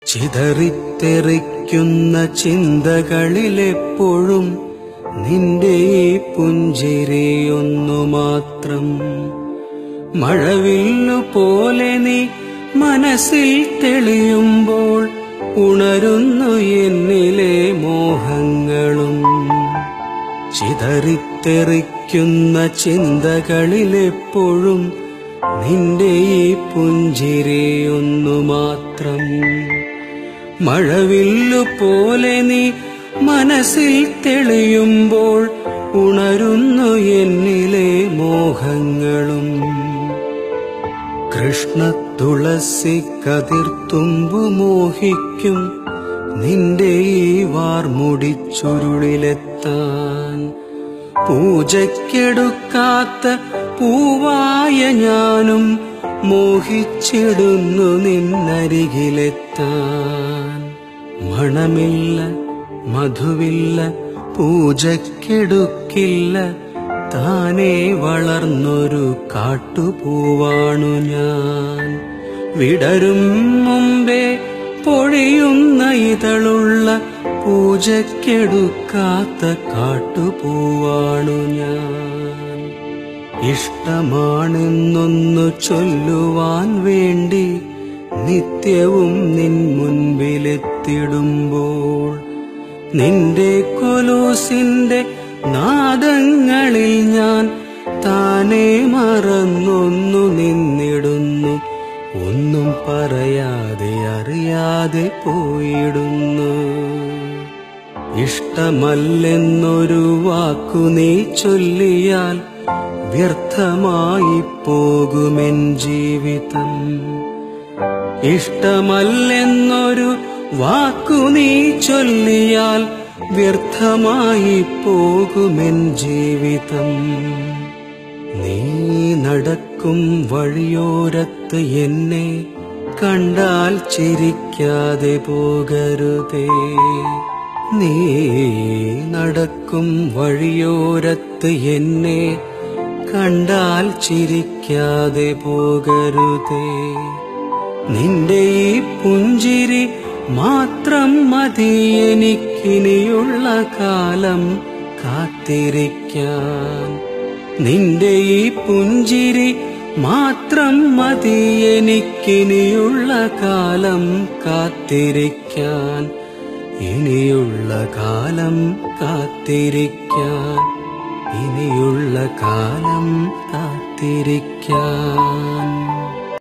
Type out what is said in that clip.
ചിതറിത്തെറിക്കുന്ന ചിന്തകളിലെപ്പോഴും നിന്റെ ഈ പുഞ്ചിരിയൊന്നു മാത്രം. മഴവില്ലു പോലെ നീ മനസ്സിൽ തെളിയുമ്പോൾ ഉണരുന്നു എന്നിലെ മോഹങ്ങളും. ചിതറിത്തെറിക്കുന്ന ചിന്തകളിലെപ്പോഴും നിന്റെ ഈ പുഞ്ചിരിയൊന്നു മാത്രം. മഴവില്ലു പോലെ നീ മനസ്സിൽ തെളിയുമ്പോൾ ഉണരുന്നു എന്നിലെ മോഹങ്ങളും. കൃഷ്ണ തുളസി കതിർത്തുമ്പു മോഹിക്കും നിന്റെ ഈ വാർമുടിച്ചുരുളിലെത്താൻ. പൂജയ്ക്കെടുക്കാത്ത പൂവായ ഞാനും മോഹിച്ചിടുന്നു നിന്നരികിലെത്താൻ. മണമില്ല മധുവില്ല പൂജയ്ക്കെടുക്കില്ല, താനേ വളർന്നൊരു കാട്ടുപൂവാണു ഞാൻ. വിടരും മുമ്പേ പൊഴിയുന്ന ഇതളുള്ള പൂജയ്ക്കെടുക്കാത്ത കാട്ടുപൂവാണു ഞാൻ. ഇഷ്ടമാണെന്നൊന്നു ചൊല്ലുവാൻ വേണ്ടി നിത്യവും നിൻ മുൻപിലെത്തിടുമ്പോൾ നിന്റെ കൊലൂസിന്റെ നാദങ്ങളിൽ ഞാൻ താനേ മറന്നൊന്നു നിന്നിടുന്നു. ഒന്നും പറയാതെ അറിയാതെ പോയിടുന്നു. ഇഷ്ടമല്ലെന്നൊരു വാക്കു നീ ചൊല്ലിയാൽ വ്യർത്ഥമായി പോകുമെൻ ജീവിതം. ഇഷ്ടമല്ലെന്നൊരു വാക്കു നീ ചൊല്ലിയാൽ വ്യർത്ഥമായി പോകുമെൻ ജീവിതം. നീ നടക്കും വഴിയോരത്ത് എന്നെ കണ്ടാൽ ചിരിക്കാതെ പോകരുതേ. നീ നടക്കും വഴിയോരത്ത് എന്നെ കണ്ടാൽ ചിരിക്കാതെ പോകരുതേ. നിന്റെ ഈ പുഞ്ചിരി മാത്രം മതി എനിക്കിനിയുള്ള കാലം കാത്തിരിക്കാൻ. നിന്റെ ഈ പുഞ്ചിരി മാത്രം മതി എനിക്കിനിയുള്ള കാലം കാത്തിരിക്കാൻ. ഇനിയുള്ള കാലം കാത്തിരിക്കാൻ. ഇനിയുള്ള കാലം കാത്തിരിക്കാൻ.